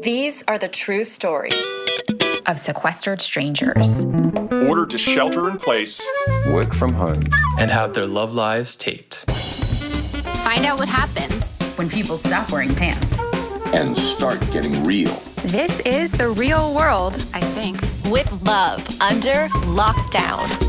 These are the true stories of sequestered strangers, ordered to shelter in place, work from home, and have their love lives taped. Find out what happens when people stop wearing pants and start getting real. This is the real world, I think. with love under lockdown.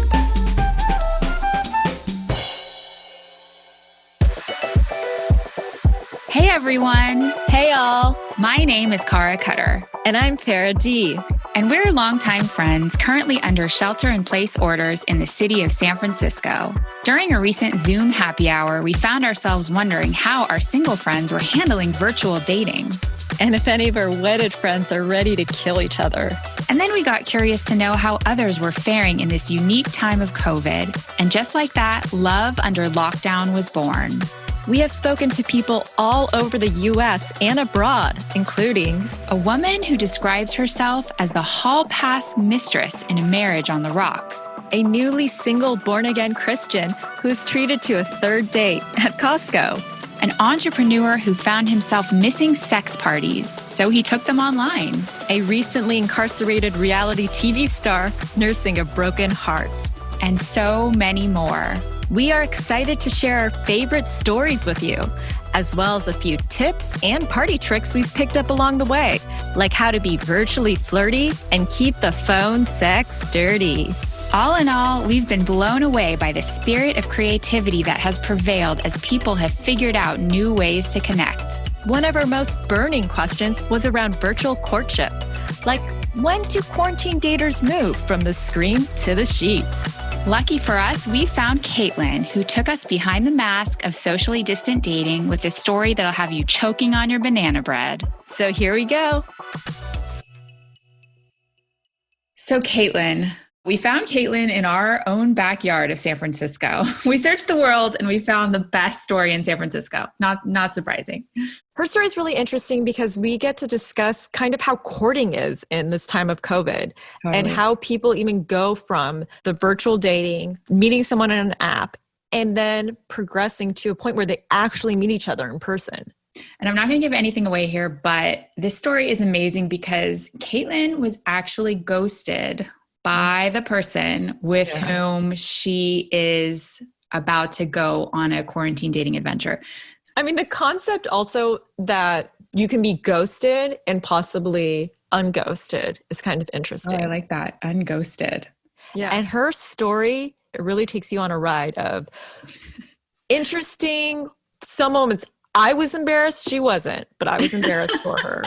Hey everyone! Hey y'all, My name is Cara Cutter, and I'm Farrah D. and we're longtime friends currently under shelter-in-place orders in the city of San Francisco. During a recent Zoom happy hour, we found ourselves wondering how our single friends were handling virtual dating. And if any of our wedded friends are ready to kill each other. And then we got curious to know how others were faring in this unique time of COVID. And just like that, Love Under Lockdown was born. We have spoken to people all over the U.S. and abroad, including A woman who describes herself as the hall pass mistress in a marriage on the rocks. a newly single born-again Christian who's treated to a third date at Costco. An entrepreneur who found himself missing sex parties, so he took them online. A recently incarcerated reality TV star nursing a broken heart. And so many more. We are excited to share our favorite stories with you, as well as a few tips and party tricks we've picked up along the way, like how to be virtually flirty and keep the phone sex dirty. All in all, we've been blown away by the spirit of creativity that has prevailed as people have figured out new ways to connect. One of our most burning questions was around virtual courtship, like when do quarantine daters move from the screen to the sheets? Lucky for us, we found Caitlin, who took us behind the mask of socially distant dating with a story that'll have you choking on your banana bread. So here we go. So Caitlin, we found Caitlin in our own backyard of San Francisco. We searched the world and we found the best story in San Francisco. Not surprising. Her story is really interesting because we get to discuss kind of how courting is in this time of COVID and how people even go from the virtual dating, meeting someone on an app, and then progressing to a point where they actually meet each other in person. And I'm not going to give anything away here, but this story is amazing because Caitlin was actually ghosted by the person with whom she is about to go on a quarantine dating adventure. I mean, the concept also that you can be ghosted and possibly unghosted is kind of interesting. Oh, I like that. Unghosted. Yeah. And her story, it really takes you on a ride of interesting, some moments. I was embarrassed. She wasn't, but I was embarrassed for her.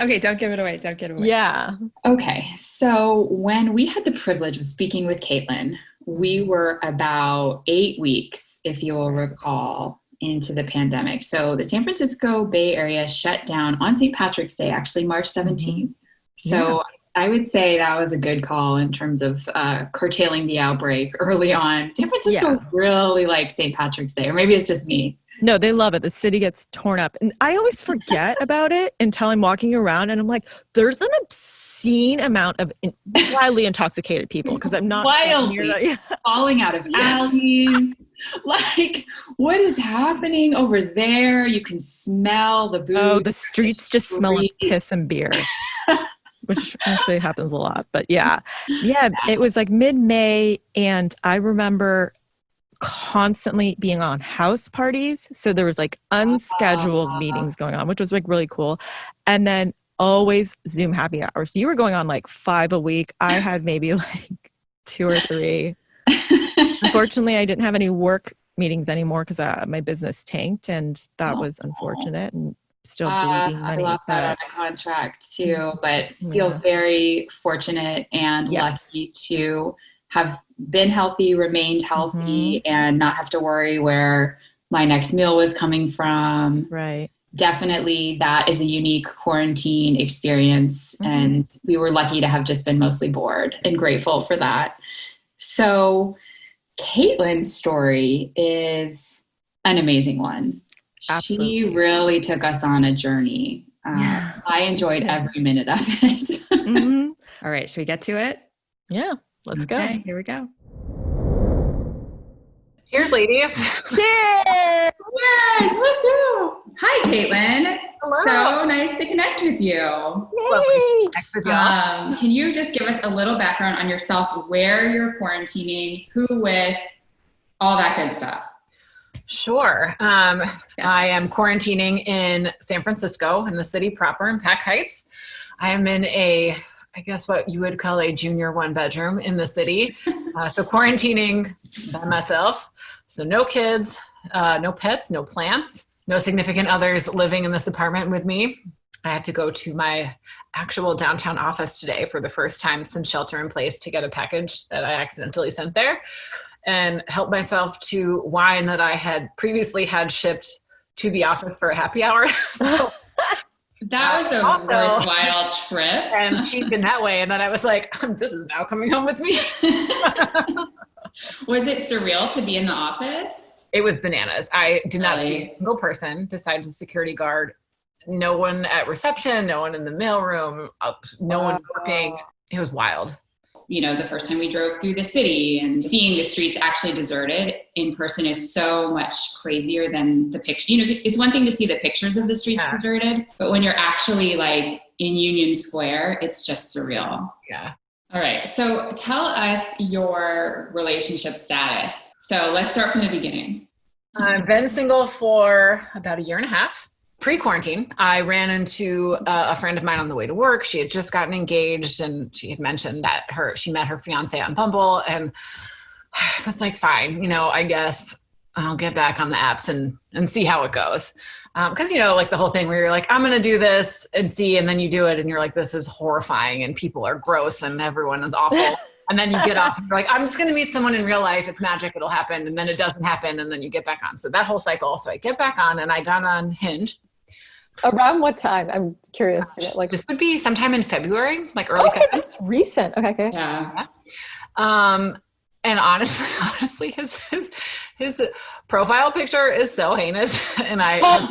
Okay, don't give it away. Don't give it away. Yeah. Okay, so when we had the privilege of speaking with Caitlin, we were about 8 weeks, if you will recall, into the pandemic. So the San Francisco Bay Area shut down on St. Patrick's Day, actually March 17th. Mm-hmm. So I would say that was a good call in terms of curtailing the outbreak early on. San Francisco really likes St. Patrick's Day, or maybe it's just me. No, they love it. The city gets torn up. And I always forget about it until I'm walking around and I'm like, there's an obscene amount of wildly intoxicated people because I'm not wildly falling out of alleys. Like, what is happening over there? You can smell the booze. Oh, the streets just smell like piss and beer. Which actually happens a lot. But yeah, it was like mid-May. And I remember constantly being on house parties. So there was like unscheduled meetings going on, which was like really cool. And then always Zoom happy hours. So you were going on like 5 a week. I had maybe like 2 or 3. Unfortunately, I didn't have any work meetings anymore because my business tanked, and that was unfortunate. And still bleeding money. I lost out on a contract too, but feel very fortunate and lucky to have been healthy, remained healthy, and not have to worry where my next meal was coming from. Right. Definitely that is a unique quarantine experience. And we were lucky to have just been mostly bored and grateful for that. So Caitlin's story is an amazing one. Absolutely. She really took us on a journey. I enjoyed every minute of it. All right. Should we get to it? Yeah. Let's go. Here we go. Cheers, ladies. Cheers! Cheers! Woohoo! Hi, Caitlin. so nice to connect with you. Lovely. Can you just give us a little background on yourself, where you're quarantining, who with, all that good stuff? Sure. I am quarantining in San Francisco, in the city proper, in Pac Heights. I am in I guess what you would call a junior 1-bedroom in the city. So quarantining by myself. So no kids, no pets, no plants, no significant others living in this apartment with me. I had to go to my actual downtown office today for the first time since shelter in place to get a package that I accidentally sent there, and help myself to wine that I had previously had shipped to the office for a happy hour. So that was a worthwhile trip. And cheap in that way. And then I was like, this is now coming home with me. Was it surreal to be in the office? It was bananas. I did not see a single person besides the security guard. No one at reception, no one in the mailroom, no one working. It was wild. The first time we drove through the city and seeing the streets actually deserted in person is so much crazier than the picture. It's one thing to see the pictures of the streets deserted, but when you're actually like in Union Square, it's just surreal. Yeah. All right. So tell us your relationship status. So let's start from the beginning. I've been single for about a year and a half. Pre-quarantine, I ran into a friend of mine on the way to work. She had just gotten engaged, and she had mentioned that she met her fiance on Bumble, and I was like, fine, I guess I'll get back on the apps and see how it goes. Because, like the whole thing where you're like, I'm going to do this and see, and then you do it and you're like, this is horrifying and people are gross and everyone is awful. And then you get off and you're like, I'm just going to meet someone in real life. It's magic. It'll happen. And then it doesn't happen. And then you get back on. So that whole cycle. So I get back on, and I got on Hinge. Around what time? I'm curious. This would be sometime in February, like early February. That's recent. Okay. Yeah. And honestly, his profile picture is so heinous. And I've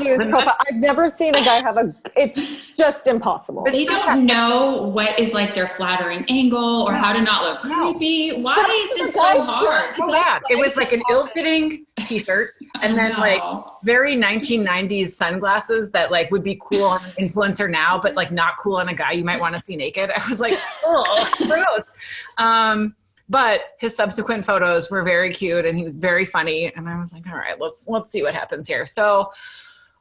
never seen a guy it's just impossible. They don't know what is like their flattering angle or how to not look creepy. Why is this so hard? So bad. It was like an ill-fitting t-shirt and then like very 1990s sunglasses that like would be cool on an influencer now, but like not cool on a guy you might want to see naked. I was like, oh, gross. But his subsequent photos were very cute and he was very funny. And I was like, all right, let's see what happens here. So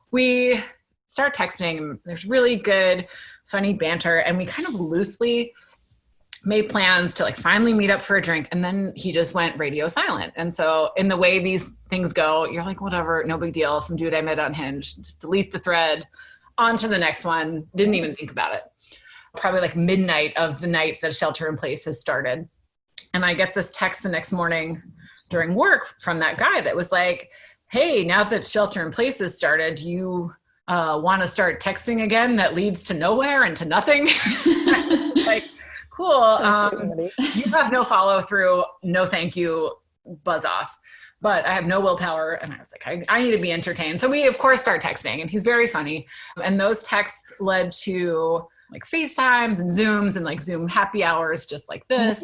we start texting. There's really good, funny banter. And we kind of loosely made plans to like finally meet up for a drink. And then he just went radio silent. And so in the way these things go, you're like, whatever, no big deal. Some dude I met on Hinge, just delete the thread, on to the next one. Didn't even think about it. Probably like midnight of the night that shelter in place has started. And I get this text the next morning during work from that guy that was like, hey, now that shelter in place has started, you want to start texting again that leads to nowhere and to nothing? Like, cool. You have no follow through. No, thank you. Buzz off. But I have no willpower. And I was like, I need to be entertained. So we, of course, start texting. And he's very funny. And those texts led to like FaceTimes and Zooms and like Zoom happy hours just like this.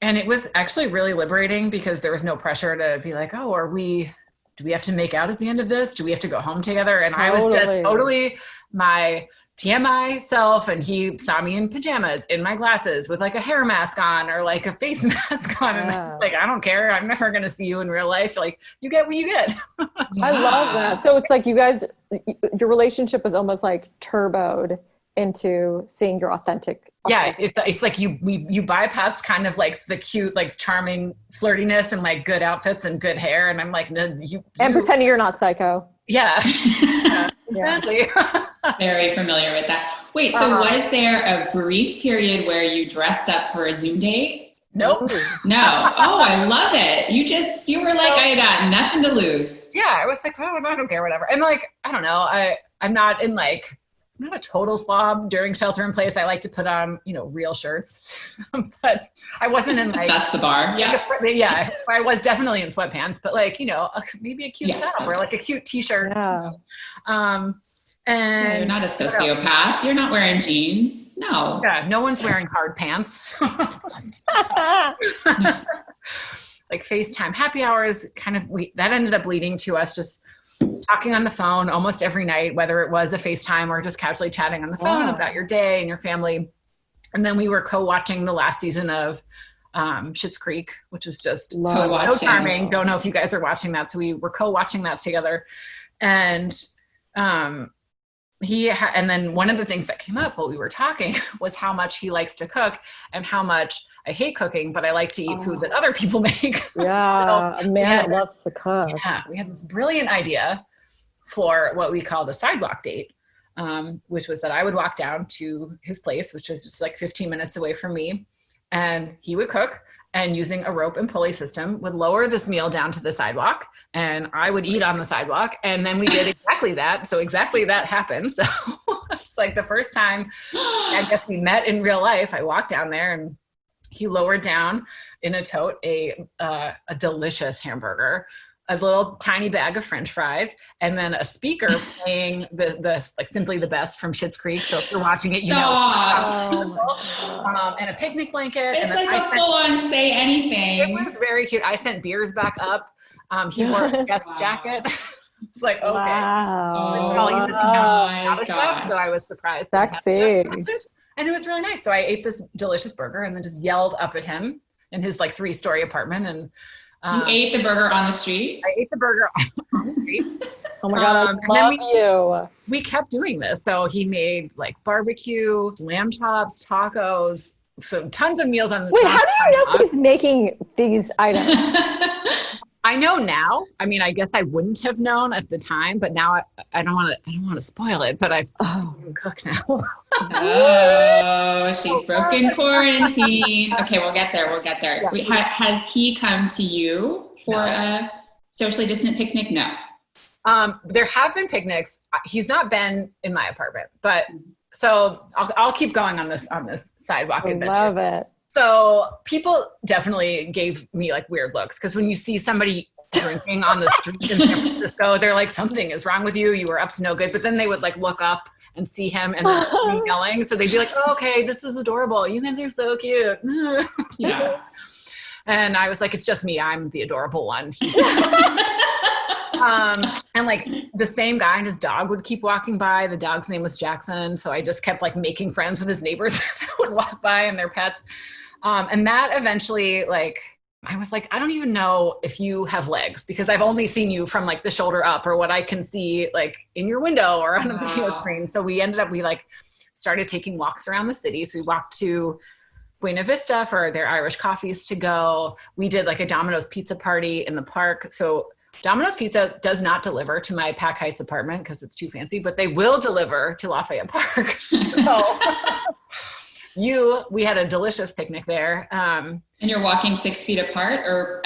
And it was actually really liberating because there was no pressure to be like, oh, do we have to make out at the end of this? Do we have to go home together? And I was just totally my TMI self, and he saw me in pajamas, in my glasses, with like a hair mask on or like a face mask on. And I was like, I don't care. I'm never going to see you in real life. Like, you get what you get. I love that. So it's like you guys, your relationship is almost like turboed into seeing your authentic. Yeah, it's like you bypassed kind of like the cute, like charming flirtiness and like good outfits and good hair, and I'm like, no, you pretending you're not psycho. Yeah, yeah, exactly. Very familiar with that. Wait, so was there a brief period where you dressed up for a Zoom date? Nope. No. Oh, I love it. You were like, I got nothing to lose. Yeah, I was like, oh, I don't care, whatever. And like, I don't know, I'm not a total slob during shelter in place. I like to put on, real shirts, but I wasn't in like, that's the bar. Yeah. Yeah. I was definitely in sweatpants, but like, maybe a cute top or like a cute t-shirt. Yeah. And you're not a sociopath. You're not wearing jeans. No. Yeah. No one's wearing hard pants. like FaceTime happy hours. That ended up leading to us just talking on the phone almost every night, whether it was a FaceTime or just casually chatting on the phone about your day and your family. And then we were co-watching the last season of Schitt's Creek, which was just so charming. Don't know if you guys are watching that. So we were co-watching that together. And and then one of the things that came up while we were talking was how much he likes to cook and how much I hate cooking, but I like to eat food that other people make. Yeah, so a man that loves to cook. Yeah, we had this brilliant idea for what we called a sidewalk date, which was that I would walk down to his place, which was just like 15 minutes away from me, and he would cook, and using a rope and pulley system would lower this meal down to the sidewalk, and I would eat on the sidewalk. And then we did exactly that. So exactly that happened. So it's like the first time I guess we met in real life, I walked down there and he lowered down in a tote a delicious hamburger, a little tiny bag of French fries, and then a speaker playing the like Simply the Best from Schitt's Creek. So if you're watching it, you know, and a picnic blanket. It's and like a full-on say anything. It was very cute. I sent beers back up. He wore a chef's jacket. It's like, okay. Wow. Not a chef, so I was surprised. Sexy. And it was really nice. So I ate this delicious burger and then just yelled up at him in his like 3-story apartment. And you ate the burger on the street? I ate the burger on the street. Oh my God, I love you. We kept doing this. So he made like barbecue, lamb chops, tacos, so tons of meals on the Wait, how do you know he's making these items? I know now. I mean, I guess I wouldn't have known at the time, but now I don't want to spoil it, but I've cooked now. Oh, she's broken quarantine. Okay, we'll get there. Yeah. Has he come to you for a socially distant picnic? No. There have been picnics. He's not been in my apartment, but so I'll keep going on this sidewalk adventure. I love it. So people definitely gave me like weird looks, because when you see somebody drinking on the street in San Francisco, they're like, something is wrong with you. You were up to no good. But then they would like look up and see him and then scream yelling. So they'd be like, oh, okay, this is adorable. You guys are so cute. Yeah. And I was like, it's just me. I'm the adorable one. And like the same guy and his dog would keep walking by. The dog's name was Jackson. So I just kept like making friends with his neighbors that would walk by and their pets. And that eventually, like, I was like, I don't even know if you have legs, because I've only seen you from like the shoulder up, or what I can see like in your window or on a video screen. So we like started taking walks around the city. So we walked to Buena Vista for their Irish coffees to go. We did like a Domino's pizza party in the park. So Domino's Pizza does not deliver to my Pack Heights apartment because it's too fancy, but they will deliver to Lafayette Park. So we had a delicious picnic there. And you're walking 6 feet apart, or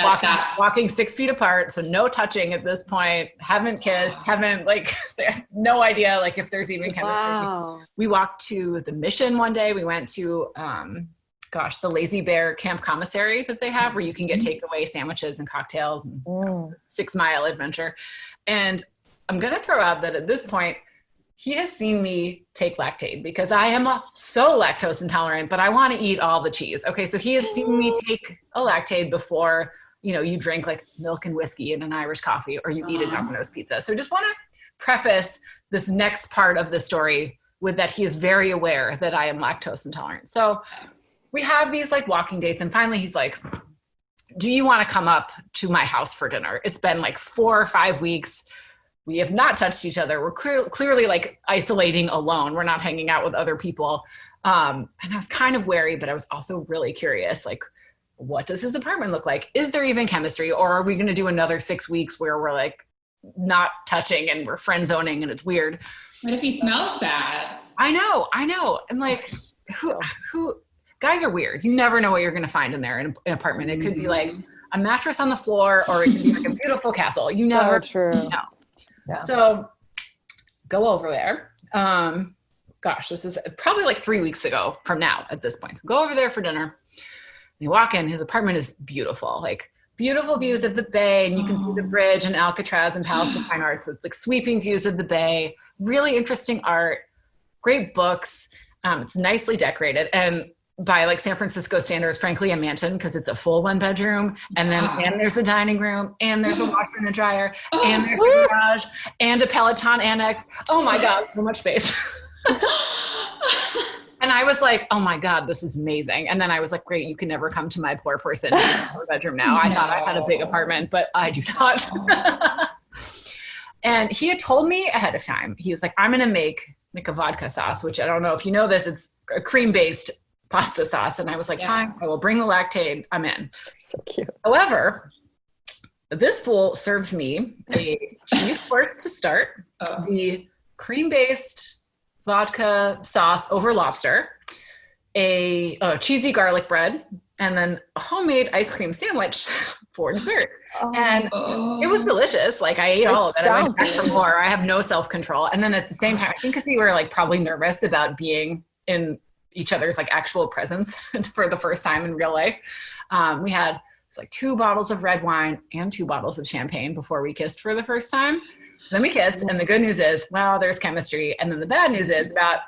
walking 6 feet apart. So no touching at this point. Haven't kissed, haven't like, no idea like if there's even chemistry. Wow. We walked to the Mission one day. We went to, the Lazy Bear Camp Commissary that they have, where you can get takeaway sandwiches and cocktails and 6 mile adventure. And I'm going to throw out that at this point, he has seen me take Lactaid, because I am so lactose intolerant, but I want to eat all the cheese. Okay. So he has seen me take a Lactaid before, you drink like milk and whiskey and an Irish coffee, or you eat a Domino's pizza. So just want to preface this next part of the story with that he is very aware that I am lactose intolerant. So we have these like walking dates, and finally he's like, do you want to come up to my house for dinner? It's been like 4 or 5 weeks. We have not touched each other. We're clearly like isolating alone. We're not hanging out with other people. And I was kind of wary, but I was also really curious, like, what does his apartment look like? Is there even chemistry? Or are we going to do another 6 weeks where we're like not touching and we're friend zoning and it's weird? What if he smells bad? I know. And like, who guys are weird. You never know what you're going to find in there in an apartment. It could be like a mattress on the floor, or it could be like a beautiful castle. You never know. Yeah. So go over there. This is probably like 3 weeks ago from now at this point. So go over there for dinner. And you walk in, his apartment is beautiful, like beautiful views of the bay, and you can see the bridge and Alcatraz and Palace of Fine Arts. So it's like sweeping views of the bay, really interesting art, great books. It's nicely decorated. And by like San Francisco standards, frankly, a mansion because it's a full 1-bedroom. And then and there's a dining room and there's a washer and a dryer and there's a garage and a Peloton annex. Oh my God, so much space. And I was like, oh my God, this is amazing. And then I was like, great, you can never come to my poor person bedroom now. I thought I had a big apartment, but I do not. And he had told me ahead of time, he was like, I'm going to make a vodka sauce, which I don't know if you know this, it's a cream-based pasta sauce. And I was like, fine, I will bring the lactate. I'm in. So cute. However, this fool serves me a cheese course to start, the cream-based vodka sauce over lobster, a cheesy garlic bread, and then a homemade ice cream sandwich for dessert. And it was delicious. Like I ate all of it. I went back for more. I have no self-control. And then at the same time, I think because we were like probably nervous about being in each other's like actual presence for the first time in real life, we had like 2 bottles of red wine and 2 bottles of champagne before we kissed for the first time. So then we kissed, and the good news is, well, there's chemistry. And then the bad news is about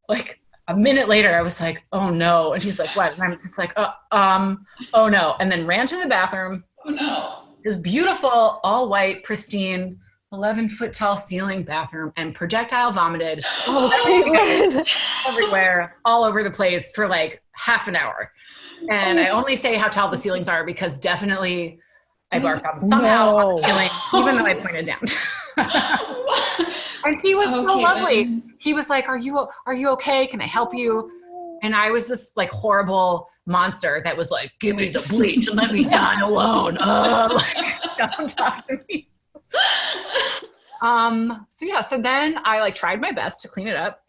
like a minute later, I was like, oh no. And he's like, what? And I'm just like, oh no. And then ran to the bathroom. Oh no. This beautiful, all white, pristine, 11-foot tall ceiling bathroom, and projectile vomited everywhere, all over the place for like half an hour. And I only say how tall the ceilings are because definitely I barked on somehow on the ceiling, even though I pointed down. And he was so lovely. Then. He was like, are you okay? Can I help you? And I was this like horrible monster that was like, give me the bleach and let me die alone. Don't talk to me. So then I like tried my best to clean it up.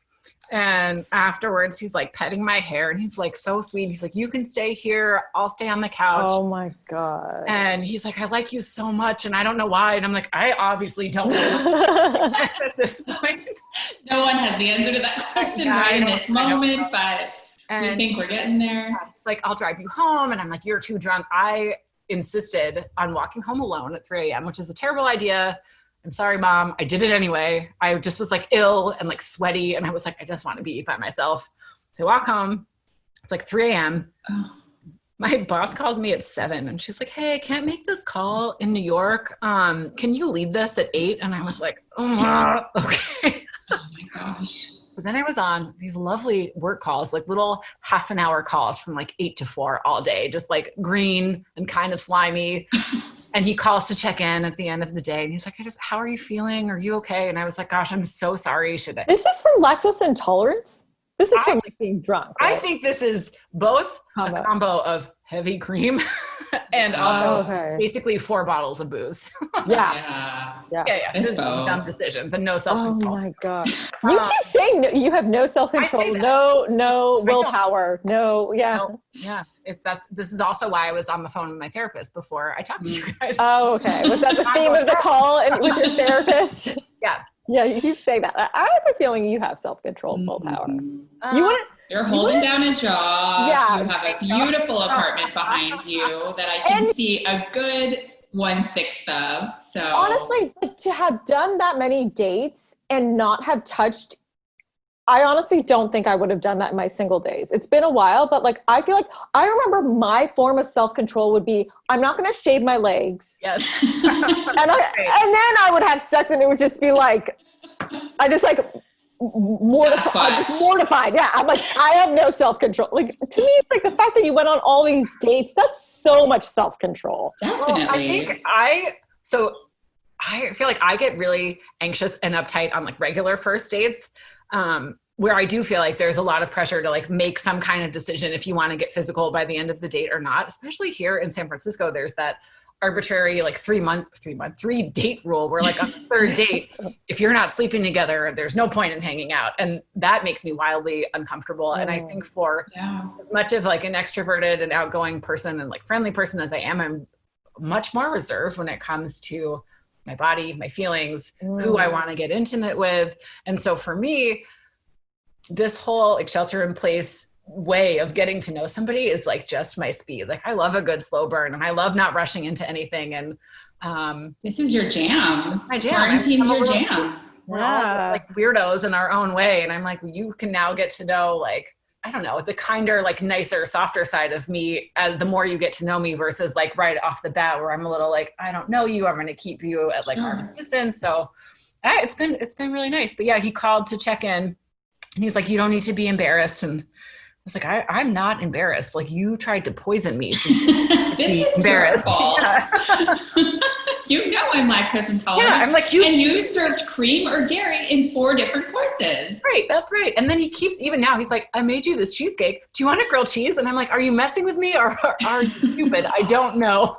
And afterwards he's like petting my hair and he's like so sweet. He's like, you can stay here. I'll stay on the couch. Oh my God. And he's like, I like you so much. And I don't know why. And I'm like, I obviously don't know at this point. No one has the answer to that question in this moment, but we think we're getting there. It's like, I'll drive you home. And I'm like, you're too drunk. I insisted on walking home alone at 3 a.m., which is a terrible idea. I'm sorry, Mom. I did it anyway. I just was like ill and like sweaty. And I was like, I just want to be by myself. So I walk home. It's like 3 a.m. My boss calls me at 7 and she's like, hey, I can't make this call in New York. Can you leave this at 8? And I was like, okay. Oh my gosh. But then I was on these lovely work calls, like little half an hour calls from like 8 to 4 all day, just like green and kind of slimy. And he calls to check in at the end of the day. And he's like, how are you feeling? Are you okay? And I was like, gosh, I'm so sorry. This is from lactose intolerance? This is from like being drunk, right? I think this is both a combo of heavy cream and also basically 4 bottles of booze. Yeah. Just dumb decisions and no self-control. Oh my God. You keep saying you have no self-control, no willpower, This is also why I was on the phone with my therapist before I talked to you guys. Oh, okay. Was that the theme of the call with your therapist? Yeah. Yeah, you keep saying that. I have a feeling you have self-control, willpower. You're holding down a job. Yeah. You have a beautiful apartment behind you that I can see a good 1/6 of. So honestly, to have done that many dates and not have touched, I honestly don't think I would have done that in my single days. It's been a while, but like I feel like I remember my form of self-control would be, I'm not going to shave my legs. Yes. and then I would have sex and it would just be like, I just like mortified. Yeah. I'm like, I have no self-control. Like to me, it's like the fact that you went on all these dates, that's so much self-control. Definitely. Well, I feel like I get really anxious and uptight on like regular first dates. Where I do feel like there's a lot of pressure to like make some kind of decision if you want to get physical by the end of the date or not, especially here in San Francisco. There's that arbitrary like 3 date rule where like on the third date, if you're not sleeping together, there's no point in hanging out. And that makes me wildly uncomfortable. And I think for as much of like an extroverted and outgoing person and like friendly person as I am, I'm much more reserved when it comes to my body, my feelings, who I want to get intimate with. And so for me, this whole like shelter in place way of getting to know somebody is like just my speed. Like I love a good slow burn and I love not rushing into anything. And this is your jam. My jam. Quarantine's your jam. We're all like weirdos in our own way. And I'm like, you can now get to know like I don't know, the kinder, like nicer, softer side of me the more you get to know me versus like right off the bat where I'm a little like, I don't know you, I'm going to keep you at like arm's distance. So it's been really nice. But yeah, he called to check in and he's like, you don't need to be embarrassed. And I was like, I'm not embarrassed. Like you tried to poison me. So this is embarrassed. Yeah. You know I'm lactose intolerant. Yeah, I'm like, you served cream or dairy in 4 different courses. Right, that's right. And then he keeps, even now, he's like, I made you this cheesecake. Do you want a grilled cheese? And I'm like, are you messing with me or are you stupid? I don't know.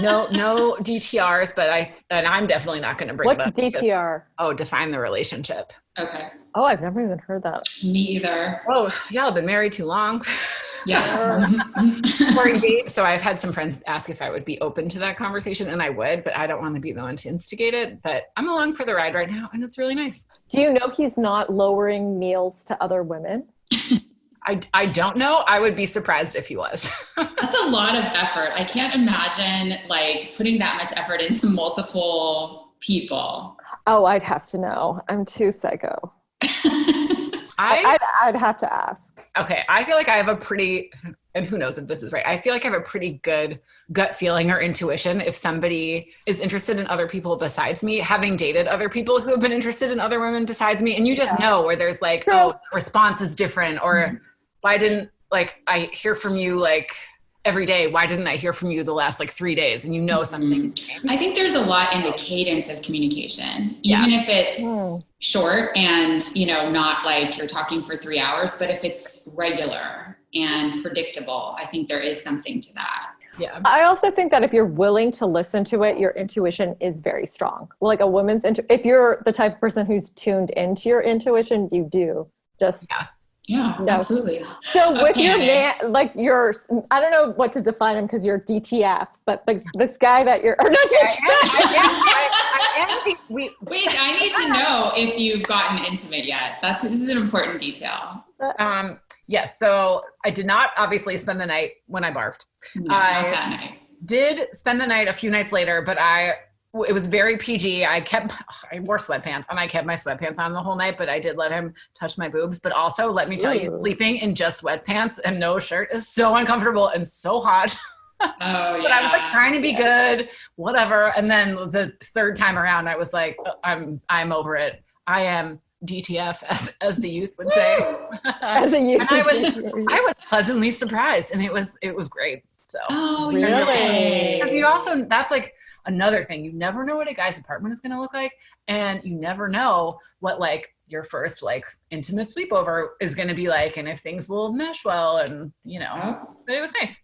No DTRs, but I'm definitely not going to bring it up. What's DTR? Define the relationship. Okay. Oh, I've never even heard that. Me either. Oh, y'all have been married too long. Yeah. Or engaged. So I've had some friends ask if I would be open to that conversation, and I would, but I don't want to be the one to instigate it. But I'm along for the ride right now, and it's really nice. Do you know he's not lowering meals to other women? I don't know. I would be surprised if he was. That's a lot of effort. I can't imagine like putting that much effort into multiple people. Oh, I'd have to know. I'm too psycho. I'd have to ask. Okay, I feel like I have a pretty, and who knows if this is right, I feel like I have a pretty good gut feeling or intuition if somebody is interested in other people besides me, having dated other people who have been interested in other women besides me. And you just know where there's like, response is different, or why didn't, like, I hear from you like every day. Why didn't I hear from you the last like 3 days? And you know something. I think there's a lot in the cadence of communication, even if it's short and, not like you're talking for 3 hours, but if it's regular and predictable, I think there is something to that. Yeah. I also think that if you're willing to listen to it, your intuition is very strong. Like a woman's, if you're the type of person who's tuned into your intuition, you do just... Yeah, absolutely. So with your man, like I don't know what to define him because you're DTF, but like this guy that you're, or not Wait, I need to know if you've gotten intimate yet. This is an important detail. Yes. So I did not obviously spend the night when I barfed. No, not that night. Did spend the night a few nights later, but it was very PG. I wore sweatpants and I kept my sweatpants on the whole night, but I did let him touch my boobs. But also, let me tell you, sleeping in just sweatpants and no shirt is so uncomfortable and so hot. But I was like trying to be good, whatever. And then the third time around, I was like, I'm over it. I am DTF, as the youth would say. As a youth. And I was pleasantly surprised, and it was great. So really? Because you also, that's like another thing. You never know what a guy's apartment is going to look like, and you never know what like your first like intimate sleepover is going to be like, and if things will mesh well, and but it was nice.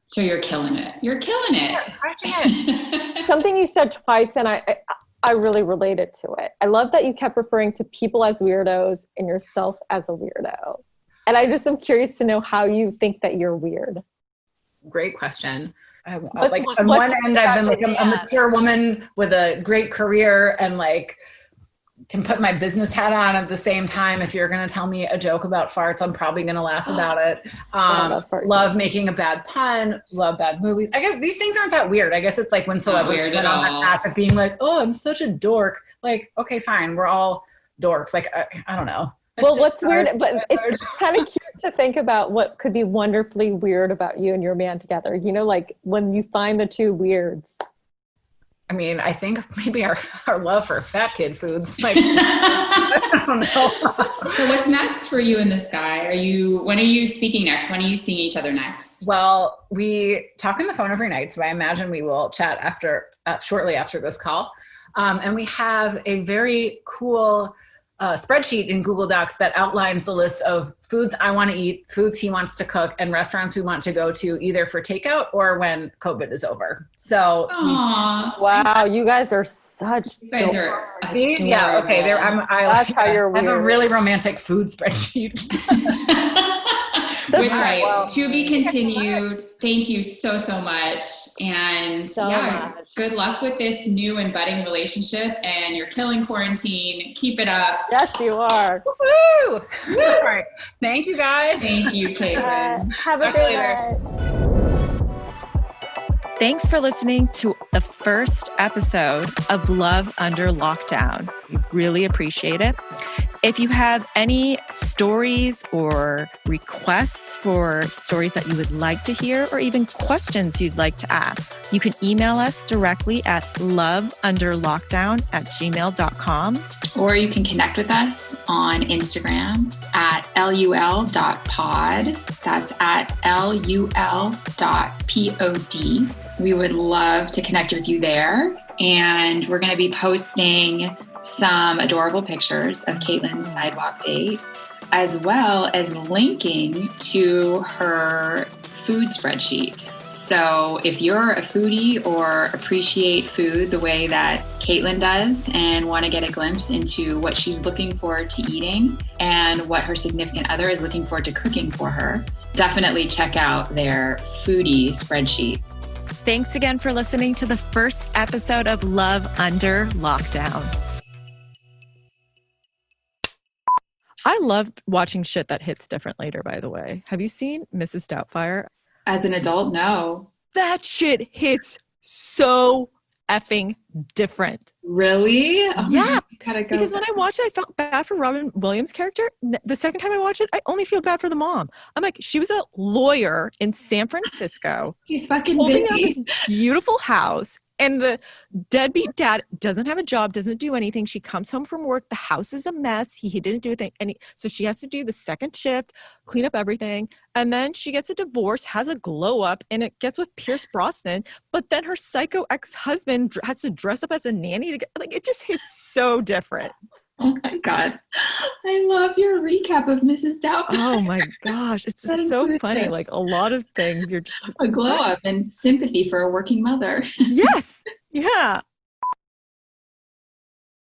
So you're killing it. You're killing it. Yeah, crushing it. Something you said twice, and I really related to it. I love that you kept referring to people as weirdos and yourself as a weirdo. And I just am curious to know how you think that you're weird. Great question. On one end, I've been like a mature woman with a great career and like can put my business hat on at the same time. If you're going to tell me a joke about farts, I'm probably going to laugh about it. Love making a bad pun, love bad movies. I guess these things aren't that weird. I guess it's like when celebrities get on that path of being like, oh, I'm such a dork. Like, okay, fine. We're all dorks. Like, I don't know. Well, what's weird, but it's kind of cute to think about what could be wonderfully weird about you and your man together. Like when you find the two weirds. I mean, I think maybe our love for fat kid foods. Like, I don't know. So what's next for you and this guy? When are you speaking next? When are you seeing each other next? Well, we talk on the phone every night, so I imagine we will chat shortly after this call. And we have a very cool spreadsheet in Google Docs that outlines the list of foods I want to eat, foods he wants to cook, and restaurants we want to go to either for takeout or when COVID is over. So, wow, you guys are such. You guys are. Yeah, okay. That's how you're weird. I have a really romantic food spreadsheet. Which to be continued. Thank you so much. And good luck with this new and budding relationship, and you're killing quarantine. Keep it up. Yes, you are. Woo! All right. Thank you guys. Thank you, Caitlin. Have a good night. Thanks for listening to the first episode of Love Under Lockdown. We really appreciate it. If you have any stories or requests for stories that you would like to hear, or even questions you'd like to ask, you can email us directly at loveunderlockdown@gmail.com. Or you can connect with us on Instagram at lul.pod. That's at lul.pod. We would love to connect with you there. And we're going to be posting some adorable pictures of Caitlin's sidewalk date, as well as linking to her food spreadsheet. So if you're a foodie or appreciate food the way that Caitlin does and want to get a glimpse into what she's looking forward to eating and what her significant other is looking forward to cooking for her, definitely check out their foodie spreadsheet. Thanks again for listening to the first episode of Love Under Lockdown. I love watching shit that hits different later, by the way. Have you seen Mrs. Doubtfire? As an adult, no. That shit hits so effing different. Really? Oh, Yeah. Gotta go. Because when I watched it, I felt bad for Robin Williams' character. The second time I watched it, I only feel bad for the mom. I'm like, she was a lawyer in San Francisco. She's fucking holding down this busy. beautiful house. And the deadbeat dad doesn't have a job, doesn't do anything. She comes home from work. The house is a mess. He didn't do a thing. So she has to do the second shift, clean up everything. And then she gets a divorce, has a glow up, and it gets with Pierce Brosnan. But then her psycho ex-husband has to dress up as a nanny to get, like, it just hits so different. Oh my God. I love your recap of Mrs. Doubtfire. Oh my gosh. It's That so includes funny. it. Like a lot of things you're just like, A glow up and sympathy for a working mother. yes. Yeah.